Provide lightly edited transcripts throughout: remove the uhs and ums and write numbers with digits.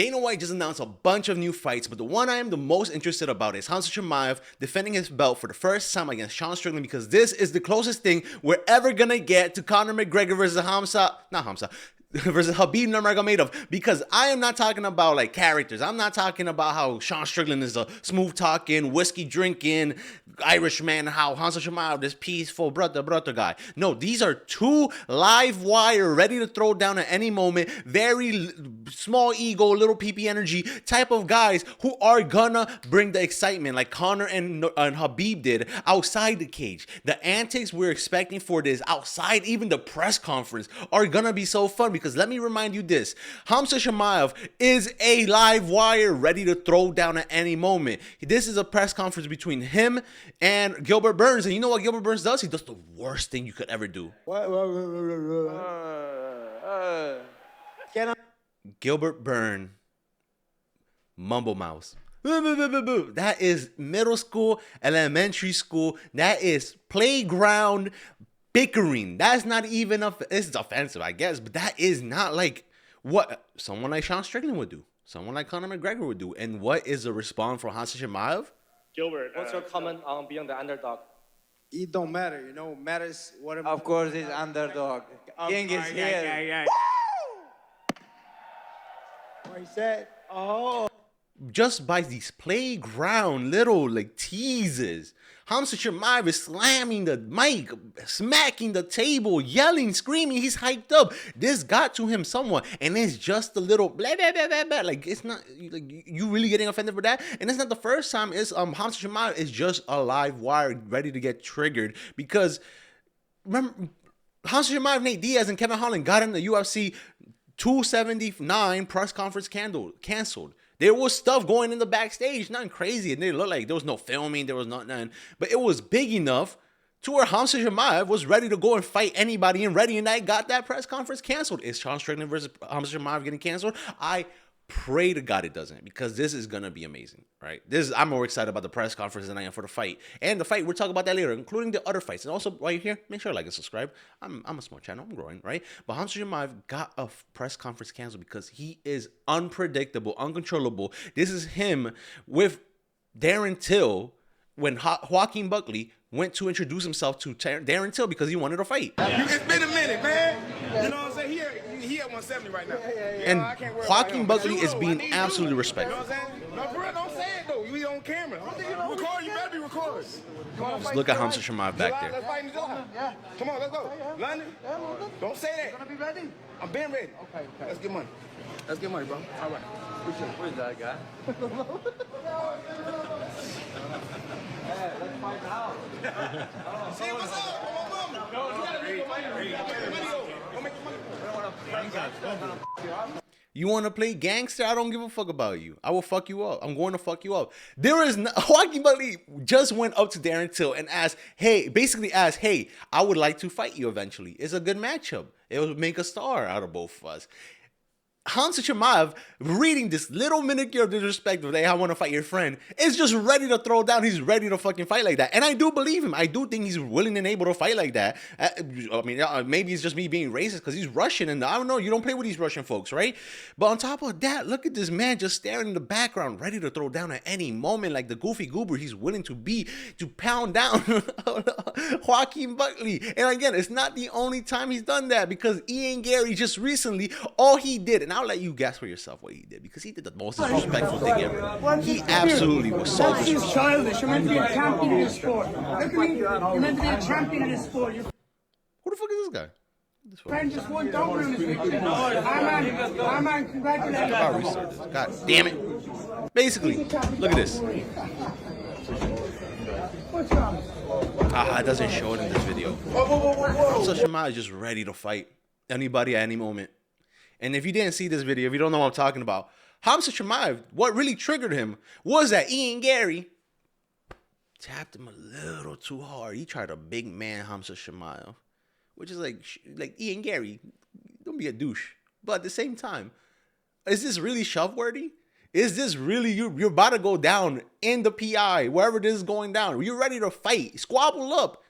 Dana White just announced a bunch of new fights, but the one I am the most interested about is Khamzat Chimaev defending his belt for the first time against Sean Strickland, because this is the closest thing we're ever gonna get to Conor McGregor versus versus Khabib Nurmagomedov, because I am not talking about like characters. I'm not talking about how Sean Strickland is a smooth talking, whiskey drinking Irishman, how Khamzat Chimaev this peaceful brother guy. No, these are two live wire, ready to throw down at any moment, very small ego, little PP energy type of guys who are gonna bring the excitement like Conor and Khabib did outside the cage. The antics we're expecting for this outside, even the press conference, are gonna be so fun. Because let me remind you this, Khamzat Chimaev is a live wire ready to throw down at any moment. This is a press conference between him and Gilbert Burns. And you know what Gilbert Burns does? He does the worst thing you could ever do. Gilbert Burns, mumble mouse. That is middle school, elementary school. That is playground bickering. That's not even it's offensive, I guess, but that is not like what someone like Sean Strickland would do, someone like Conor McGregor would do. And what is the response from Khamzat Chimaev? Gilbert, what's your comment on being the underdog? It don't matter, you know. Matters what. Of course, he's underdog. King is here. Yeah. What he said? Oh. Just by these playground little like teases, Khamzat Chimaev is slamming the mic, smacking the table, yelling, screaming. He's hyped up. This got to him somewhat, and it's just a little blah blah blah blah blah. Like it's not like you really getting offended for that. And it's not the first time. It's Khamzat Chimaev is just a live wire ready to get triggered, because remember Khamzat Chimaev, Nate Diaz, and Kevin Holland got in the UFC 279 press conference canceled. There was stuff going in the backstage, nothing crazy. And it looked like there was no filming, there was nothing. But it was big enough to where Khamzat Chimaev was ready to go and fight anybody, and ready, and I got that press conference canceled. Is Sean Strickland versus Khamzat Chimaev getting canceled? I pray to God it doesn't, because this is gonna be amazing, right? I'm more excited about the press conference than I am for the fight. And the fight, we'll talk about that later, including the other fights. And also, while you're here, make sure to like and subscribe. I'm a small channel, I'm growing, right? But Khamzat Chimaev got a press conference canceled because he is unpredictable, uncontrollable. This is him with Darren Till when Joaquin Buckley went to introduce himself to Darren Till because he wanted to fight. It's been a minute, man. You know what I'm saying? He at 170 right now. And Joaquin Buckley is being absolutely respectful. You know what I'm saying? No, for real, don't say it though. You on camera. Record, you better be recorded. Just look at Khamzat Chimaev back there. Let's fight in July. Yeah. Come on, let's go. London. Don't say that. Gonna be ready? I'm being ready. Okay. Let's get money. Let's get money, bro. All right. Appreciate it. Where's that guy? Let's fight now. See what's up? Come on, mama. No, you gotta make your money. Go make your money. You want to play gangster? I don't give a fuck about you. I will fuck you up. I'm going to fuck you up. There is no, Joaquin Buckley just went up to Darren Till and basically asked, hey, I would like to fight you eventually. It's a good matchup. It would make a star out of both of us. Khamzat Chimaev, reading this little minuscule disrespect of, hey, I want to fight your friend, is just ready to throw down. He's ready to fucking fight like that. And I do believe him. I do think he's willing and able to fight like that. I mean, maybe it's just me being racist because he's Russian, and I don't know, you don't play with these Russian folks, right? But on top of that, look at this man just staring in the background, ready to throw down at any moment, like the goofy goober he's willing to be, to pound down Joaquin Buckley. And again, it's not the only time he's done that, because Ian Gary just recently, all he did, and I'll let you guess for yourself what he did, because he did the most disrespectful thing ever. He absolutely was so disrespectful. That's childish. You're meant to be a champion in this sport. Look at me. You're meant to be a champion in this sport. Who the fuck is this guy? Friend just won double in this weekend. Our man, congratulations. God damn it. Basically, look at this. What's wrong? It doesn't show it in this video. Khamzat Chimaev is just ready to fight anybody at any moment. And if you didn't see this video, if you don't know what I'm talking about, Khamzat Chimaev, what really triggered him was that Ian Gary tapped him a little too hard. He tried to big man Khamzat Chimaev, which is like Ian Gary, don't be a douche. But at the same time, is this really shove-worthy? Is this really, you're about to go down in the PI, wherever this is going down. You're ready to fight, squabble up,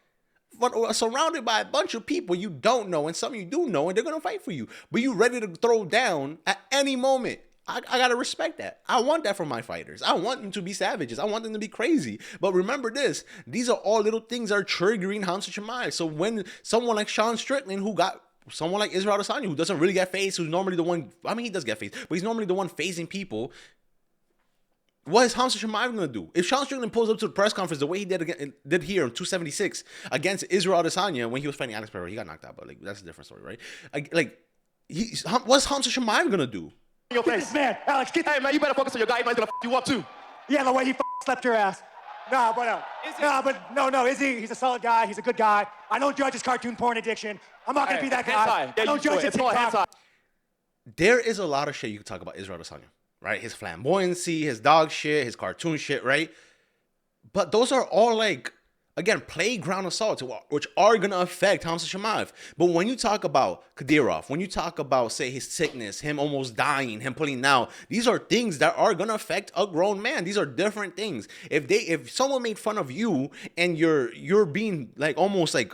surrounded by a bunch of people you don't know and some you do know, and they're going to fight for you. But you're ready to throw down at any moment. I gotta respect that. I want that from my fighters. I want them to be savages. I want them to be crazy. But remember this: these are all little things that are triggering Khamzat Chimaev. So when someone like Sean Strickland, who got someone like Israel Adesanya, who doesn't really get faced, who's normally the one, I mean, he does get faced, but he's normally the one facing people. What is Khamzat Chimaev gonna do? If Sean Strickland pulls up to the press conference the way he did here in 276 against Israel Adesanya when he was fighting Alex Pereira, he got knocked out, but like that's a different story, right? What's Khamzat Chimaev gonna do? Your face. Man, Alex, get. Hey, man, you better focus on your guy. He might gonna you up too. Yeah, the way he slept your ass. Nah, but no. Is he? He's a solid guy. He's a good guy. I don't judge his cartoon porn addiction. I'm not gonna be that guy. I don't judge his TikTok. There is a lot of shit you can talk about Israel Adesanya, right? His flamboyancy, his dog shit, his cartoon shit, right? But those are all like, again, playground assaults, which are going to affect Khamzat Chimaev. But when you talk about Kadyrov, when you talk about, say, his sickness, him almost dying, him pulling out, these are things that are going to affect a grown man. These are different things. If someone made fun of you and you're being like almost like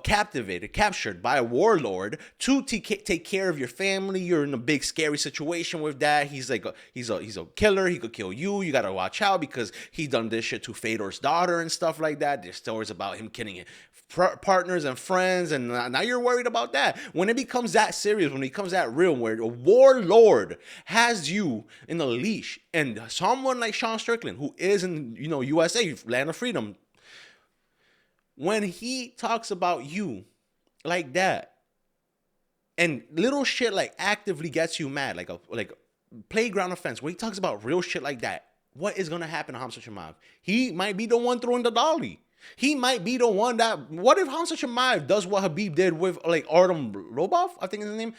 captured by a warlord to take care of your family, you're in a big scary situation with that. He's a killer. He could kill you. You gotta watch out because he done this shit to Fedor's daughter and stuff like that. There's stories about him killing partners and friends, and now you're worried about that. When it becomes that serious, when it becomes that real, where a warlord has you in a leash, and someone like Sean Strickland, who is in USA, land of freedom, when he talks about you like that, and little shit like actively gets you mad, like a playground offense, when he talks about real shit like that, what is gonna happen to Khamzat Chimaev? He might be the one throwing the dolly. He might be the one that. What if Khamzat Chimaev does what Habib did with like Artem Lobov? I think is his name.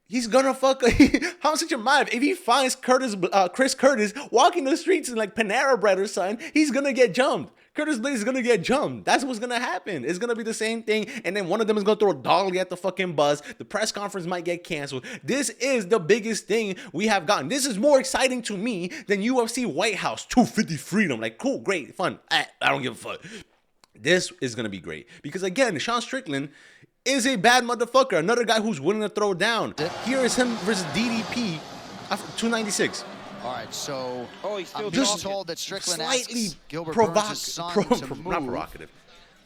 He's gonna fuck Khamzat Chimaev. If he finds Chris Curtis walking the streets in like Panera Bread or something, he's gonna get jumped. Curtis Blades is gonna get jumped. That's what's gonna happen. It's gonna be the same thing, and then one of them is gonna throw a dolly at the fucking bus. The press conference might get canceled. This is the biggest thing we have gotten. This is more exciting to me than UFC White House 250 Freedom. Like, cool, great, fun. I don't give a fuck. This is gonna be great because again, Sean Strickland is a bad motherfucker. Another guy who's willing to throw down. Here is him versus DDP, 296. All right, so I'm just told that Strickland slightly asks Gilbert Burns' son to move. Not provocative.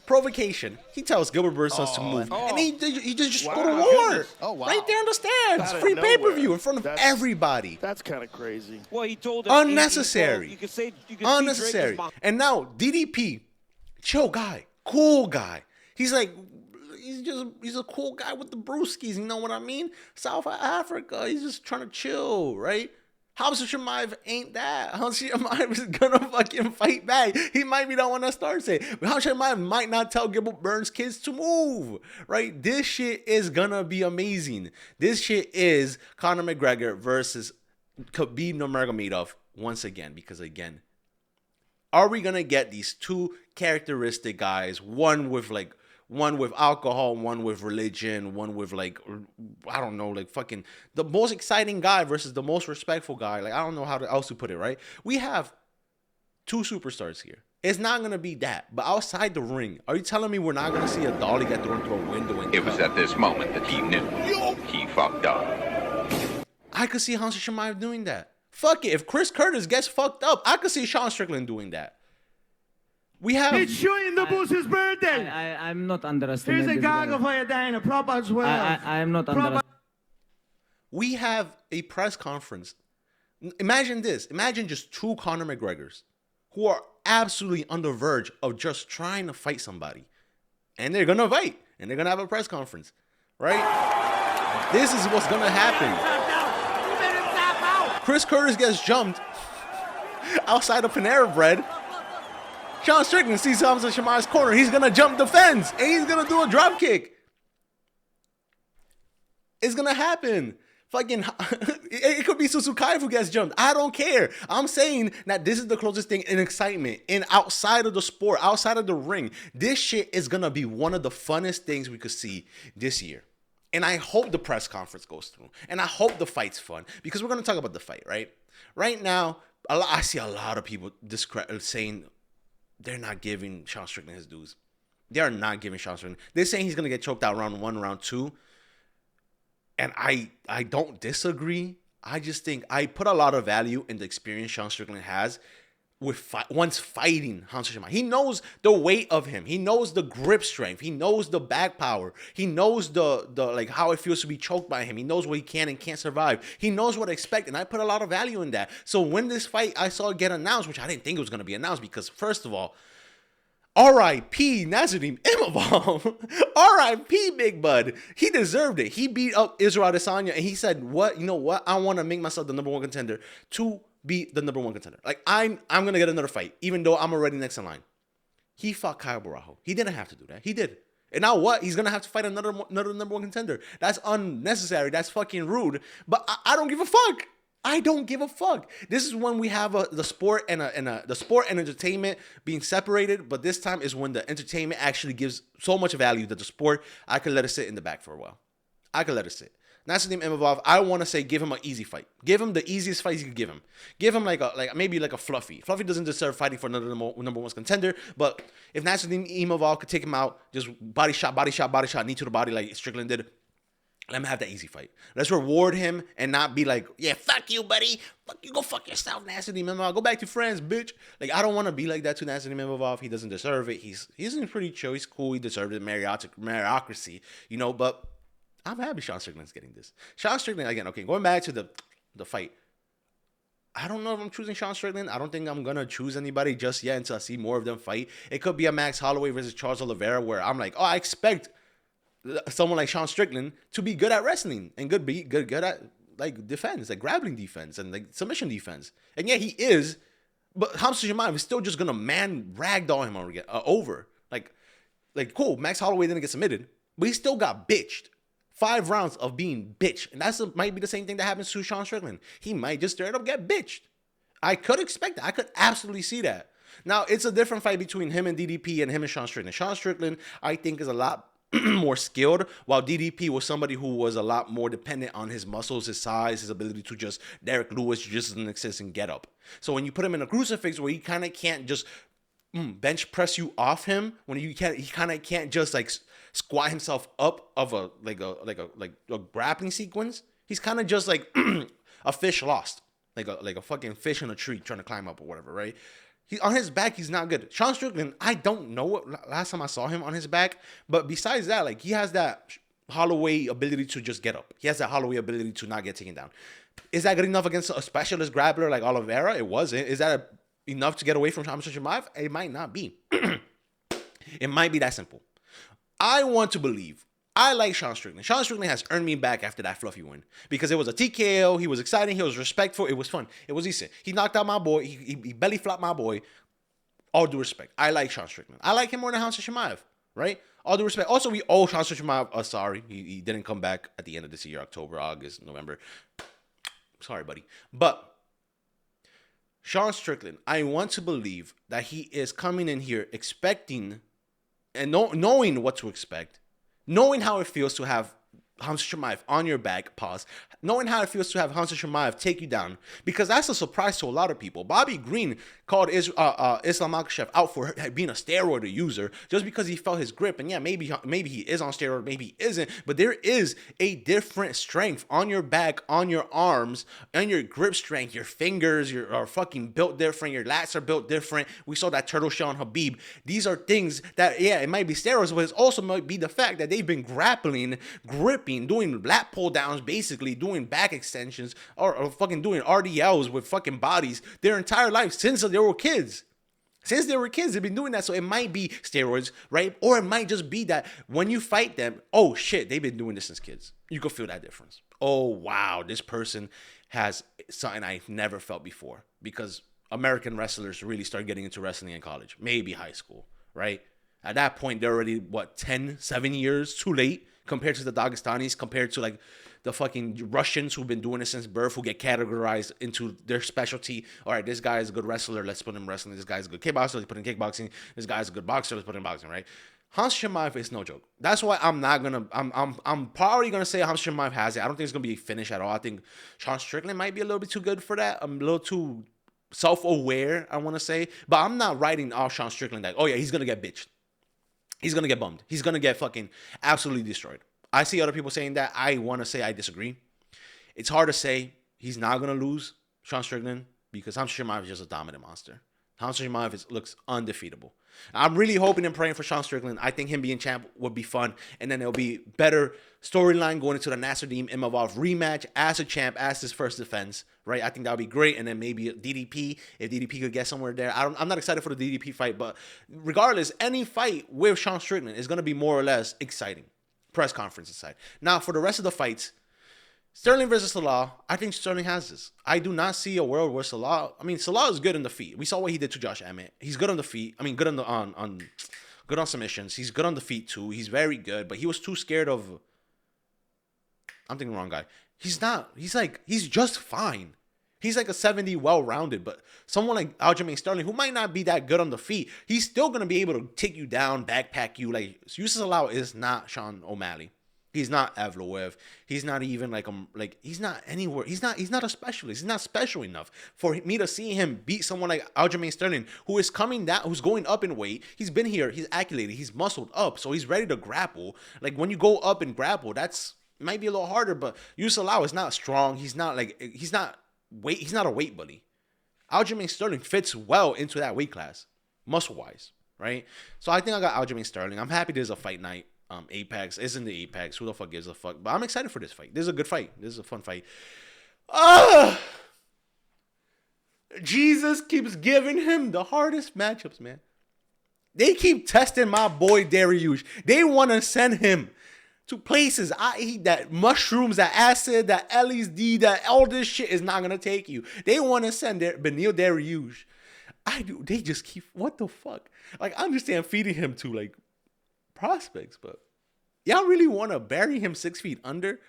Provocation. He tells Gilbert Burns' sons to move, and he just go to war. Oh, wow. Right there in the stands, free pay-per-view in front of everybody. That's kind of crazy. Well, he told unnecessary. You could say unnecessary. And now DDP, chill guy, cool guy. He's like. He's a cool guy with the brewskis, you know what I mean? South Africa, he's just trying to chill, right? Khamzat Chimaev ain't that. Khamzat Chimaev is gonna fucking fight back. He might be the one that starts it. But Khamzat Chimaev might not tell Gilbert Burns' kids to move, right? This shit is gonna be amazing. This shit is Conor McGregor versus Khabib Nurmagomedov once again, because again, are we gonna get these two characteristic guys, one with alcohol, one with religion, one with like, I don't know, like fucking the most exciting guy versus the most respectful guy. Like, I don't know how else to put it, right? We have two superstars here. It's not going to be that. But outside the ring, are you telling me we're not going to see a dolly get thrown through a window? And it was at this moment that he knew he fucked up. I could see Khamzat Chimaev doing that. Fuck it. If Chris Curtis gets fucked up, I could see Sean Strickland doing that. We have. It's showing the boss's birthday. I'm not underestimating. Here's a goggle for you, Dana. Prop as well. I am not underestimating. We have a press conference. Imagine this. Imagine just two Conor McGregors who are absolutely on the verge of just trying to fight somebody. And they're going to fight. And they're going to have a press conference. Right? This is what's going to happen. Chris Curtis gets jumped outside of Panera Bread. Sean Strickland sees Khamzat Chimaev's corner. He's going to jump the fence. And he's going to do a drop kick. It's going to happen. Fucking, it could be Susukai who gets jumped. I don't care. I'm saying that this is the closest thing in excitement. And outside of the sport, outside of the ring, this shit is going to be one of the funnest things we could see this year. And I hope the press conference goes through. And I hope the fight's fun. Because we're going to talk about the fight, right? Right now, I see a lot of people saying they're not giving Sean Strickland his dues. They are not giving Sean Strickland. They're saying he's going to get choked out round 1, round 2. And I don't disagree. I just think I put a lot of value in the experience Sean Strickland has with once fighting Khamzat Chimaev. He knows the weight of him. He knows the grip strength. He knows the back power. He knows the like how it feels to be choked by him. He knows what he can and can't survive. He knows what to expect, and I put a lot of value in that. So when this fight I saw it get announced, which I didn't think it was going to be announced because first of all, R.I.P. Nasruddin Imavov. R.I.P. Big Bud. He deserved it. He beat up Israel Adesanya, and he said, "What? You know what? I want to make myself the number one contender to be the number one contender. Like I'm gonna get another fight, even though I'm already next in line." He fought Kyle Barajo. He didn't have to do that. He did. And now what? He's gonna have to fight another number one contender. That's unnecessary. That's fucking rude. But I don't give a fuck. I don't give a fuck. This is when we have the sport and the sport and entertainment being separated. But this time is when the entertainment actually gives so much value that the sport, I could let it sit in the back for a while. I could let it sit. Nasruddin Imavov, I want to say give him an easy fight. Give him the easiest fight you could give him. Give him maybe like a Fluffy. Fluffy doesn't deserve fighting for another number one contender. But if Nasruddin Imavov could take him out, just body shot, knee to the body like Strickland did, let him have that easy fight. Let's reward him and not be like, yeah, fuck you, buddy. Fuck you, go fuck yourself, Nasruddin Imavov. Go back to friends, bitch. Like, I don't want to be like that to Nasruddin Imavov. He doesn't deserve it. He's pretty chill. He's cool. He deserved it. Meritocracy, you know, but I'm happy Sean Strickland's getting this. Sean Strickland, again, okay, going back to the fight. I don't know if I'm choosing Sean Strickland. I don't think I'm going to choose anybody just yet until I see more of them fight. It could be a Max Holloway versus Charles Oliveira where I'm like, oh, I expect someone like Sean Strickland to be good at wrestling and good at like defense, like grappling defense and like submission defense. And yeah, he is, but Khamzat Chimaev is still just going to ragdoll him over. Like, cool, Max Holloway didn't get submitted, but he still got bitched. 5 rounds of being bitched. And might be the same thing that happens to Sean Strickland. He might just straight up get bitched. I could expect that. I could absolutely see that. Now, it's a different fight between him and DDP and him and Sean Strickland. Sean Strickland, I think, is a lot more skilled, while DDP was somebody who was a lot more dependent on his muscles, his size, his ability to just Derek Lewis, just an existing get up. So when you put him in a crucifix where he kind of can't just bench press you off him, when he kind of can't just like squat himself up of a grappling sequence. He's kind of just like a fish lost, like a fucking fish in a tree trying to climb up or whatever, right? He on his back, he's not good. Sean Strickland, I don't know what last time I saw him on his back, but besides that, like he has that Holloway ability to just get up. He has that Holloway ability to not get taken down. Is that good enough against a specialist grappler like Oliveira? It wasn't. Is that enough to get away from Khamzat Chimaev? It might not be. It might be that simple. I want to believe. I like Sean Strickland. Sean Strickland has earned me back after that Fluffy win because it was a TKO. He was exciting. He was respectful. It was fun. It was decent. He knocked out my boy. He belly flopped my boy. All due respect. I like Sean Strickland. I like him more than Khamzat Chimaev, right? All due respect. Also, we owe Khamzat Chimaev sorry. He didn't come back at the end of this year, October, August, November. Sorry, buddy. But Sean Strickland, I want to believe that he is coming in here expecting and knowing what to expect, knowing how it feels to have Khamzat Chimaev on your back, knowing how it feels to have Khamzat Chimaev take you down, because that's a surprise to a lot of people. Bobby Green called Islam Makhachev out for being a steroid user just because he felt his grip, and yeah, maybe he is on steroid, maybe he isn't, but there is a different strength on your back, on your arms, and your grip strength. Your fingers are fucking built different, your lats are built different. We saw that turtle shell on Habib. These are things that, yeah, it might be steroids, but it also might be the fact that they've been grappling, gripping, doing lat pull downs, basically doing back extensions or fucking doing RDLs with fucking bodies their entire life since they were kids. Since they were kids, they've been doing that. So it might be steroids, right? Or it might just be that when you fight them, oh shit, they've been doing this since kids. You can feel that difference. Oh wow, this person has something I've never felt before, because American wrestlers really start getting into wrestling in college, maybe high school, right? At that point, they're already, 7 years too late compared to the Dagestanis, compared to like the fucking Russians who've been doing it since birth, who get categorized into their specialty. All right, this guy is a good wrestler, let's put him wrestling. This guy's a good kickboxer, let's put him in kickboxing. This guy's a good boxer, let's put him in boxing, right? Khamzat Chimaev is no joke. That's why I'm probably gonna say Khamzat Chimaev has it. I don't think it's gonna be a finish at all. I think Sean Strickland might be a little bit too good for that. I'm a little too self-aware, I want to say. But I'm not writing off Sean Strickland like, oh yeah, he's gonna get bitched. He's going to get bummed. He's going to get fucking absolutely destroyed. I see other people saying that. I want to say I disagree. It's hard to say. he's not going to lose Sean Strickland because Khamzat Chimaev is just a dominant monster. Khamzat Chimaev looks undefeatable. I'm really hoping and praying for Sean Strickland. I think him being champ would be fun. And then it'll be better storyline going into the Nasruddin Imavov rematch as a champ, as his first defense, right? I think that would be great. And then maybe DDP, if DDP could get somewhere there. I'm not excited for the DDP fight, but regardless, any fight with Sean Strickland is going to be more or less exciting. Press conference aside. Now, for the rest of the fights, Sterling versus Salah, I think Sterling has this. I do not see a world where Salah is good on the feet. We saw what he did to Josh Emmett. He's good on the feet. Good on good on submissions. He's good on the feet too. He's very good, but he was too scared of. I'm thinking wrong guy. He's not. He's just fine. He's like a 70 well-rounded, but someone like Aljamain Sterling, who might not be that good on the feet, he's still gonna be able to take you down, backpack you. Like Yusuf Salah is not Sean O'Malley. He's not Evloev. He's not even he's not anywhere. He's not a specialist. He's not special enough for me to see him beat someone like Aljamain Sterling, who is coming down, who's going up in weight. He's been here. He's acclimated. He's muscled up, so he's ready to grapple. Like when you go up and grapple, it might be a little harder. But Yusuf Salah is not strong. He's not a weight bully. Aljamain Sterling fits well into that weight class, muscle wise, right? So I think I got Aljamain Sterling. I'm happy there's a fight night. Apex isn't the Apex. Who the fuck gives a fuck? But I'm excited for this fight. This is a good fight. This is a fun fight. Jesus keeps giving him the hardest matchups, man. They keep testing my boy Dariush. They want to send him to places. I eat that mushrooms, that acid, that LSD, that all this shit is not gonna take you. They want to send Benil Dariush. They just keep. What the fuck? Like I understand feeding him to like prospects, but y'all really want to bury him 6 feet under?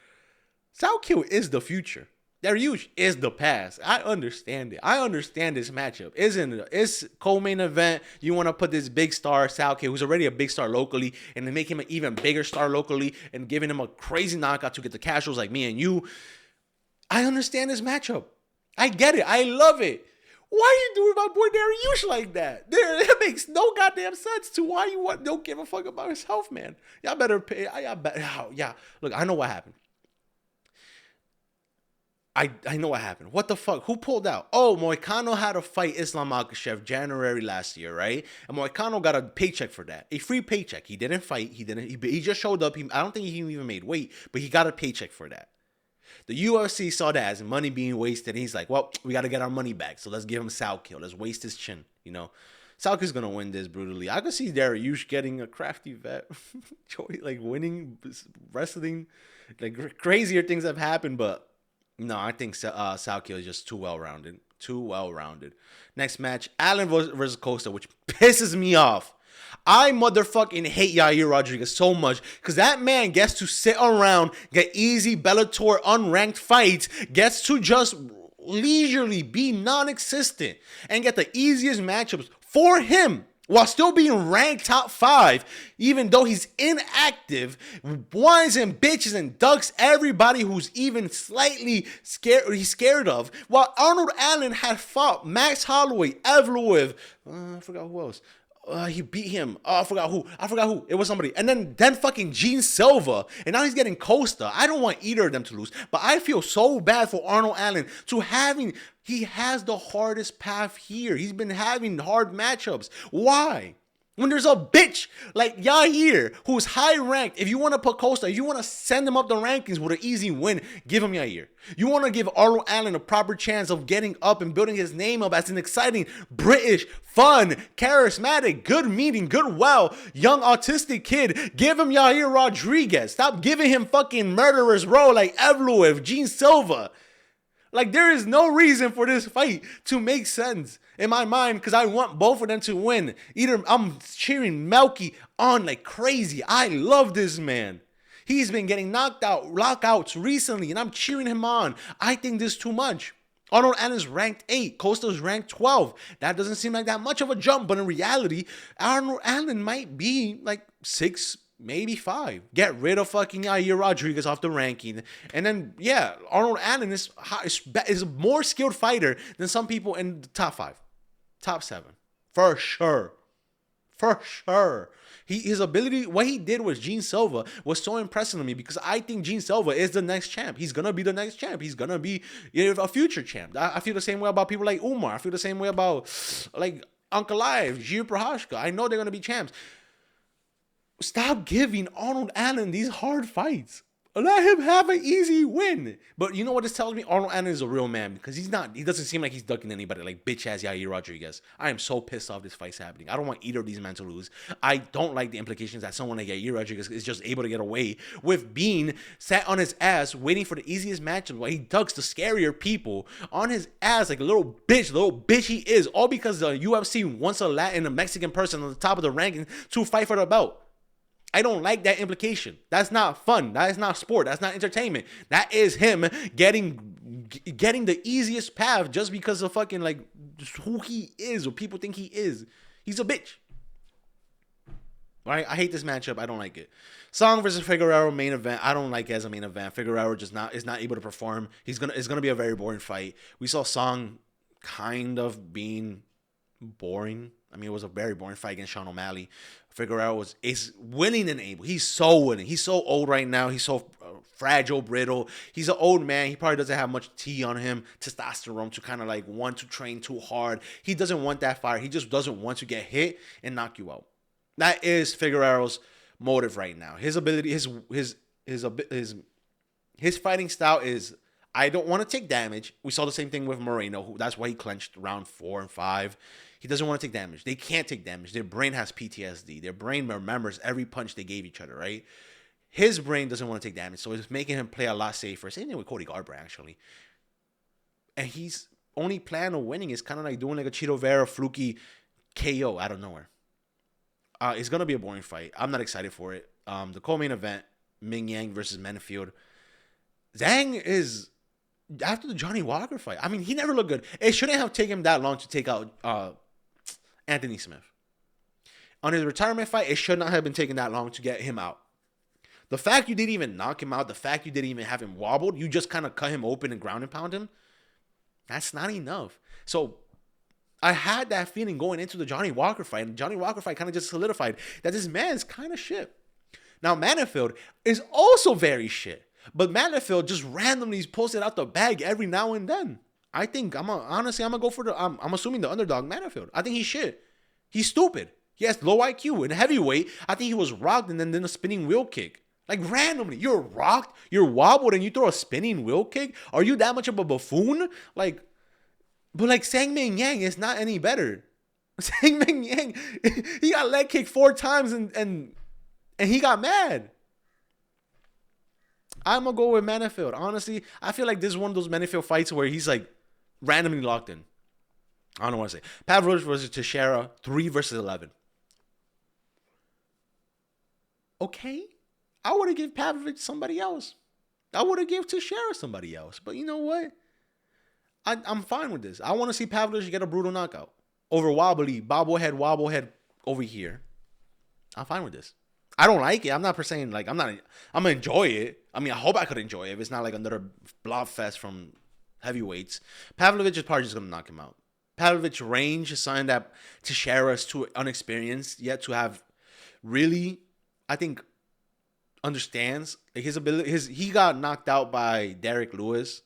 Salkill is the future. Dariush is the past. I understand it. I understand this matchup. It's co-main event. You want to put this big star, Salkill, who's already a big star locally, and then make him an even bigger star locally and giving him a crazy knockout to get the casuals like me and you. I understand this matchup. I get it. I love it. Why are you doing my boy Dariush like that? It makes no goddamn sense to why you don't give a fuck about himself, man. Y'all better pay. Yeah. Look, I know what happened. I know what happened. What the fuck? Who pulled out? Oh, Moicano had to fight Islam Makhachev January last year, right? And Moicano got a paycheck for that. A free paycheck. He didn't fight. He just showed up. I don't think he even made weight, but he got a paycheck for that. The UFC saw that as money being wasted. And he's like, well, we got to get our money back. So let's give him Salkill. Let's waste his chin, you know. Salkill's going to win this brutally. I could see Dariush getting a crafty vet. Like winning, wrestling. Like crazier things have happened. But no, I think Salkill is just too well-rounded. Too well-rounded. Next match, Allen versus Costa, which pisses me off. I motherfucking hate Yair Rodriguez so much because that man gets to sit around, get easy Bellator unranked fights, gets to just leisurely be non-existent and get the easiest matchups for him while still being ranked top 5, even though he's inactive, whines and bitches and ducks everybody who's even slightly scared of, while Arnold Allen had fought Max Holloway, Evloev, I forgot who else. He beat him. Oh, I forgot who. It was somebody. And then fucking Gene Silva. And now he's getting Costa. I don't want either of them to lose. But I feel so bad for Arnold Allen he has the hardest path here. He's been having hard matchups. Why? When there's a bitch like Yair who's high ranked, if you want to put Costa, if you want to send him up the rankings with an easy win, give him Yair. You want to give Arnold Allen a proper chance of getting up and building his name up as an exciting, British, fun, charismatic, good meeting, good young autistic kid. Give him Yair Rodriguez. Stop giving him fucking murderers row like Evloev, Gene Silva. Like, there is no reason for this fight to make sense in my mind because I want both of them to win. Either I'm cheering Melky on like crazy. I love this man. He's been getting lockouts recently, and I'm cheering him on. I think this is too much. Arnold Allen's ranked 8. Costa's ranked 12. That doesn't seem like that much of a jump, but in reality, Arnold Allen might be like 6, maybe 5. Get rid of fucking Yair Rodriguez off the ranking. And then, yeah, Arnold Allen is a more skilled fighter than some people in the top 5. Top 7. For sure. For sure. His ability, what he did with Gene Silva was so impressive to me because I think Gene Silva is the next champ. He's going to be the next champ. He's going to be a future champ. I feel the same way about people like Umar. I feel the same way about like Ankalaev, Gio Prohashka. I know they're going to be champs. Stop giving Arnold Allen these hard fights. Let him have an easy win. But you know what this tells me? Arnold Allen is a real man because he doesn't seem like he's ducking anybody like bitch ass Yair Rodriguez. I am so pissed off this fight's happening. I don't want either of these men to lose. I don't like the implications that someone like Yair Rodriguez is just able to get away with being sat on his ass waiting for the easiest matchup while he ducks the scarier people on his ass like a little bitch he is, all because the UFC wants a Latin, a Mexican person on the top of the ranking to fight for the belt. I don't like that implication. That's not fun. That is not sport. That's not entertainment. That is him getting the easiest path just because of fucking like who he is or people think he is. He's a bitch. Right? I hate this matchup. I don't like it. Song versus Figueroa main event. I don't like it as a main event. Figueroa is not able to perform. It's gonna be a very boring fight. We saw Song kind of being boring. I mean, it was a very boring fight against Sean O'Malley. Figueroa is willing and able. He's so willing. He's so old right now. He's so fragile, brittle. He's an old man. He probably doesn't have much T on him, testosterone, to kind of like want to train too hard. He doesn't want that fire. He just doesn't want to get hit and knock you out. That is Figueroa's motive right now. His ability, his fighting style is, I don't want to take damage. We saw the same thing with Moreno. That's why he clenched round 4 and 5. He doesn't want to take damage. They can't take damage. Their brain has PTSD. Their brain remembers every punch they gave each other, right? His brain doesn't want to take damage, so it's making him play a lot safer. Same thing with Cody Garbrandt, actually. And he's only plan of winning is kind of like doing like a Chito Vera fluky KO out of nowhere. It's going to be a boring fight. I'm not excited for it. The co-main event, Ming Yang versus Menefield. Zhang is, after the Johnny Walker fight, I mean, he never looked good. It shouldn't have taken him that long to take out Anthony Smith. On his retirement fight, it should not have been taking that long to get him out. The fact you didn't even knock him out, the fact you didn't even have him wobbled, you just kind of cut him open and ground and pound him, that's not enough. So I had that feeling going into the Johnny Walker fight, and the Johnny Walker fight kind of just solidified that this man's kind of shit. Now, Menefield is also very shit, but Menefield just randomly posted out the bag every now and then. I think I'm gonna go for I'm assuming the underdog Menefield. I think he's shit. He's stupid. He has low IQ. In heavyweight, I think he was rocked and then a spinning wheel kick. Like randomly, you're rocked, you're wobbled, and you throw a spinning wheel kick. Are you that much of a buffoon? But Sang Ming Yang is not any better. Sang Ming Yang, he got leg kicked 4 times and he got mad. I'm gonna go with Menefield. Honestly, I feel like this is one of those Menefield fights where he's like randomly locked in. I don't know what to say. Pavlovich versus Teixeira, 3 versus 11. Okay. I would have given Pavlovich somebody else. I would have given Teixeira somebody else. But you know what? I'm fine with this. I want to see Pavlovich get a brutal knockout over wobblehead over here. I'm fine with this. I don't like it. I'm not saying like I'm gonna enjoy it. I mean, I hope I could enjoy it if it's not like another blob fest from heavyweights. Pavlovich is probably just gonna knock him out. Pavlovich's range is something that Teixeira is too unexperienced yet to have really, I think, understands. Like his ability. He got knocked out by Derek Lewis,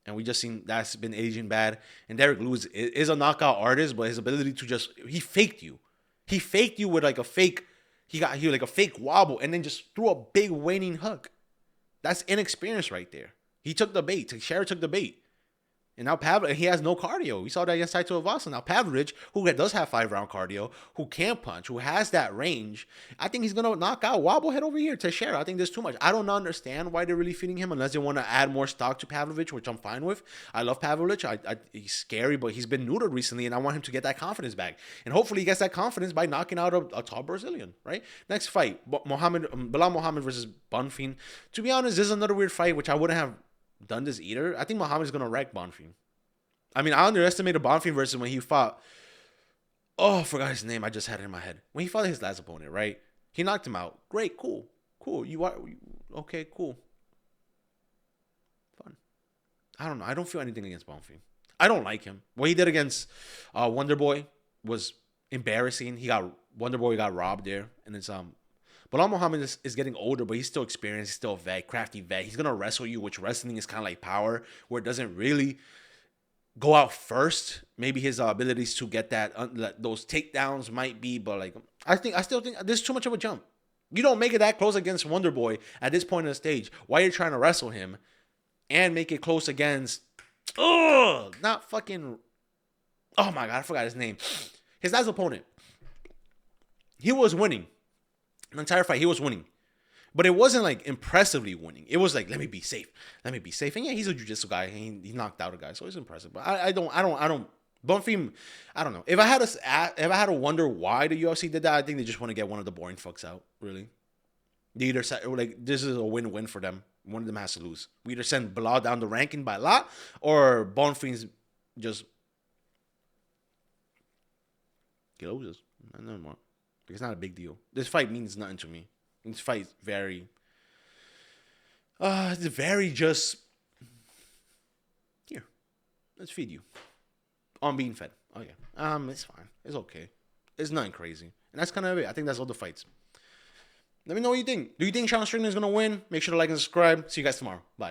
and we just seen that's been aging bad. And Derek Lewis is a knockout artist, but his ability to he faked you. He faked you with like a fake. He like a fake wobble and then just threw a big waning hook. That's inexperience right there. He took the bait. Teixeira took the bait. And now Pavlovich, he has no cardio. We saw that against Taito Avasa. Now Pavlovich, who does have 5-round cardio, who can punch, who has that range, I think he's going to knock out Wobblehead over here, Teixeira. I think there's too much. I don't understand why they're really feeding him unless they want to add more stock to Pavlovich, which I'm fine with. I love Pavlovich. He's scary, but he's been neutered recently, and I want him to get that confidence back. And hopefully he gets that confidence by knocking out a tall Brazilian, right? Next fight, Bilal Muhammad versus Bonfim. To be honest, this is another weird fight, which I wouldn't have done this either. I think Muhammad's going to wreck Bonfim. I mean, I underestimated Bonfim versus when he fought. Oh, I forgot his name. I just had it in my head. When he fought his last opponent, right? He knocked him out. Great, cool. You are okay, cool. Fun. I don't know. I don't feel anything against Bonfim. I don't like him. What he did against Wonder Boy was embarrassing. He got Wonder Boy got robbed there, and it's Bilal Muhammad is getting older, but he's still experienced. He's still a vet, crafty vet. He's gonna wrestle you, which wrestling is kind of like power, where it doesn't really go out first. Maybe his abilities to get those takedowns might be, but like I still think there's too much of a jump. You don't make it that close against Wonder Boy at this point in the stage. Why you're trying to wrestle him and make it close against not fucking, oh my god, I forgot his name. His last opponent. He was winning. The entire fight, he was winning. But it wasn't like impressively winning. It was like, let me be safe. Let me be safe. And yeah, he's a jiu-jitsu guy. He knocked out a guy, so it's impressive. But I don't Bonfim, I don't know. If I had to wonder why the UFC did that, I think they just want to get one of the boring fucks out, really. They either like this is a win-win for them. One of them has to lose. We either send Bilal down the ranking by a lot, or Bonfim's just he loses. I don't know. It's not a big deal. This fight means nothing to me. This fight is very it's very just here. Let's feed you. I'm being fed. Oh yeah. It's fine. It's okay. It's nothing crazy. And that's kind of it. I think that's all the fights. Let me know what you think. Do you think Sean Strickland is gonna win? Make sure to like and subscribe. See you guys tomorrow. Bye.